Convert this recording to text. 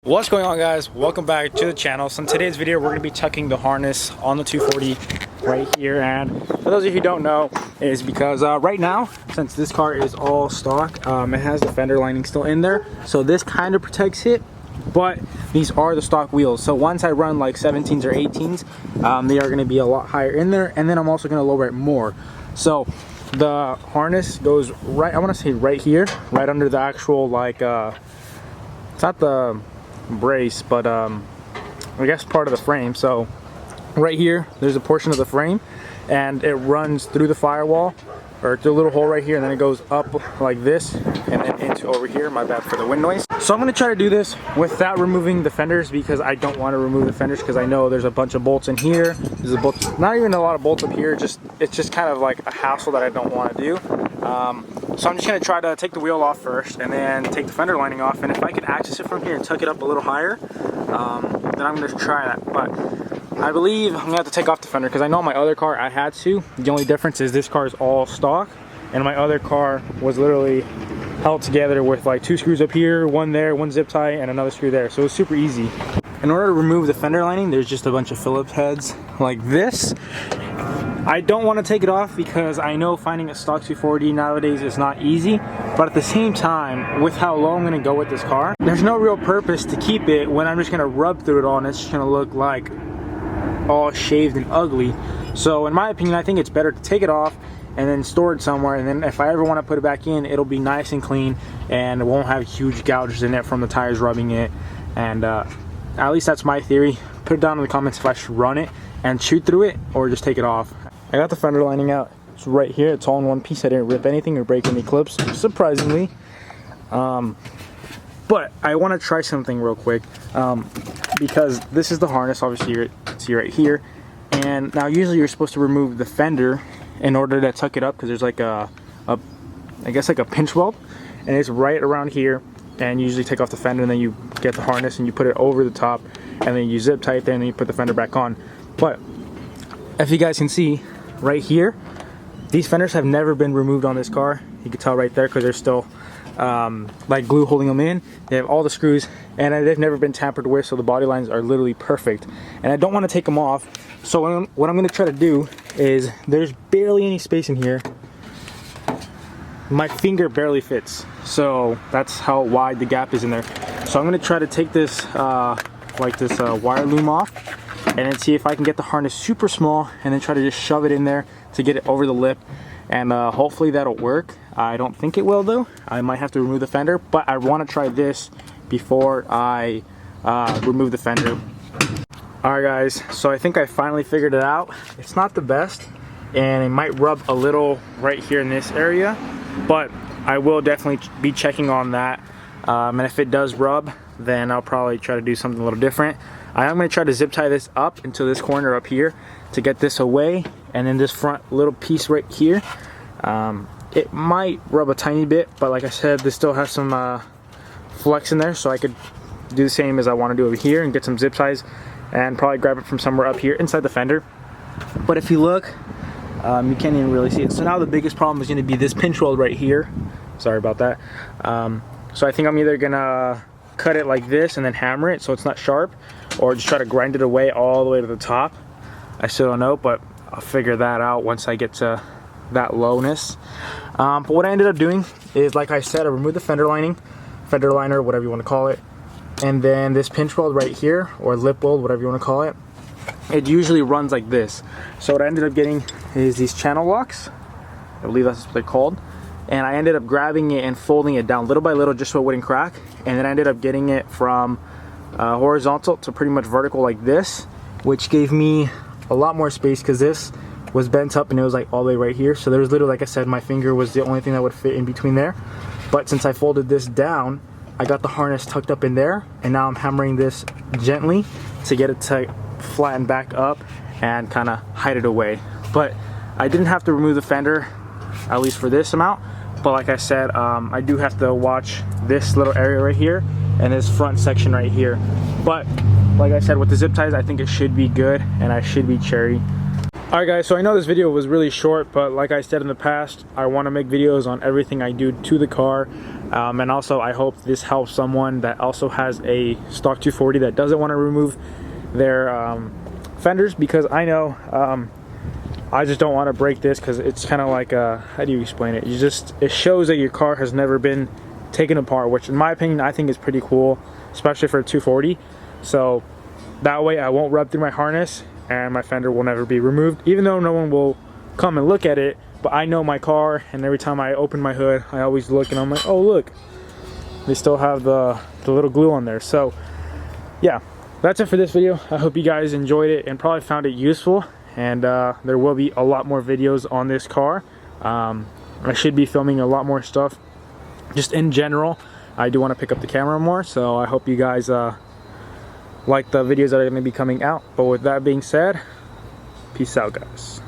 What's going on, guys? Welcome back to the channel. So in today's video we're going to be checking the harness on the 240 right here, and for those of you who don't know, is because right now, since this car is all stock, it has the fender lining still in there, so this kind of protects it, but these are the stock wheels. So once I run like 17s or 18s, they are going to be a lot higher in there, and then I'm also going to lower it more. So the harness goes right, I want to say right here, right under the actual, like it's not the brace, but I guess part of the frame. So right here there's a portion of the frame, and it runs through the firewall, or through a little hole right here, and then it goes up like this and then into over here. My bad for the wind noise. So I'm going to try to do this without removing the fenders, because I don't want to remove the fenders, because I know there's a bunch of bolts in here. There's a bolt, not even a lot of bolts up here, it's just kind of like a hassle that I don't want to do. So I'm just going to try to take the wheel off first, and then take the fender lining off, and if I can access it from here and tuck it up a little higher, then I'm going to try that. But I believe I'm going to have to take off the fender, because I know my other car I had to. The only difference is this car is all stock, and my other car was literally held together with like 2 screws up here, one there, one zip tie, and another screw there. So it was super easy. In order to remove the fender lining, there's just a bunch of Phillips heads like this. I don't want to take it off because I know finding a stock 240 nowadays is not easy, but at the same time, with how low I'm going to go with this car, there's no real purpose to keep it when I'm just going to rub through it all and it's just going to look like all shaved and ugly. So in my opinion, I think it's better to take it off and then store it somewhere, and then if I ever want to put it back in, it'll be nice and clean and it won't have huge gouges in it from the tires rubbing it. And at least that's my theory. Put it down in the comments if I should run it and shoot through it or just take it off. I got the fender lining out. It's right here. It's all in one piece. I didn't rip anything or break any clips, surprisingly. But I want to try something real quick, because this is the harness. Obviously, you can see right here. And now usually you're supposed to remove the fender in order to tuck it up, because there's like I guess like a pinch weld, and it's right around here. And you usually take off the fender, and then you get the harness and you put it over the top, and then you zip tie it there, and then you put the fender back on. But if you guys can see right here, these fenders have never been removed on this car. You can tell right there because there's still like glue holding them in. They have all the screws, and they've never been tampered with, so the body lines are literally perfect. And I don't want to take them off, so what I'm going to try to do is, there's barely any space in here. My finger barely fits, so that's how wide the gap is in there. So I'm going to try to take this wire loom off, and then see if I can get the harness super small, and then try to just shove it in there to get it over the lip, and hopefully that'll work. I don't think it will though. I might have to remove the fender, but I want to try this before I remove the fender. Alright guys, so I think I finally figured it out. It's not the best, and it might rub a little right here in this area, but I will definitely be checking on that, and if it does rub, then I'll probably try to do something a little different. I am going to try to zip tie this up into this corner up here to get this away, and then this front little piece right here, it might rub a tiny bit, but like I said, this still has some flex in there, so I could do the same as I want to do over here and get some zip ties and probably grab it from somewhere up here inside the fender. But if you look, you can't even really see it. So now the biggest problem is going to be this pinch weld right here. Sorry about that. So I think I'm either gonna cut it like this and then hammer it so it's not sharp, or just try to grind it away all the way to the top. I still don't know, but I'll figure that out once I get to that lowness. But what I ended up doing is, like I said, I removed the fender lining, fender liner, whatever you want to call it, and then this pinch weld right here, or lip weld, whatever you want to call it, it usually runs like this. So what I ended up getting is these channel locks. I believe that's what they're called. And I ended up grabbing it and folding it down little by little just so it wouldn't crack. And then I ended up getting it from horizontal to pretty much vertical like this, which gave me a lot more space, because this was bent up and it was like all the way right here. So there was literally, like I said, my finger was the only thing that would fit in between there. But since I folded this down, I got the harness tucked up in there, and now I'm hammering this gently to get it to flatten back up and kind of hide it away. But I didn't have to remove the fender, at least for this amount. But like I said, I do have to watch this little area right here and this front section right here. But like I said, with the zip ties, I think it should be good, and I should be cherry. Alright guys, so I know this video was really short, but like I said in the past, I want to make videos on everything I do to the car. And also I hope this helps someone that also has a stock 240 that doesn't want to remove their fenders, because I know I just don't want to break this, because it's kind of like how do you explain it? It shows that your car has never been taken apart, which in my opinion I think is pretty cool, especially for a 240. So that way I won't rub through my harness and my fender will never be removed, even though no one will come and look at it. But I know my car, and every time I open my hood I always look and I'm like, oh look, they still have the little glue on there. So yeah, that's it for this video. I hope you guys enjoyed it and probably found it useful, and there will be a lot more videos on this car. I should be filming a lot more stuff just in general. I do want to pick up the camera more, so I hope you guys like the videos that are going to be coming out. But with that being said, peace out guys.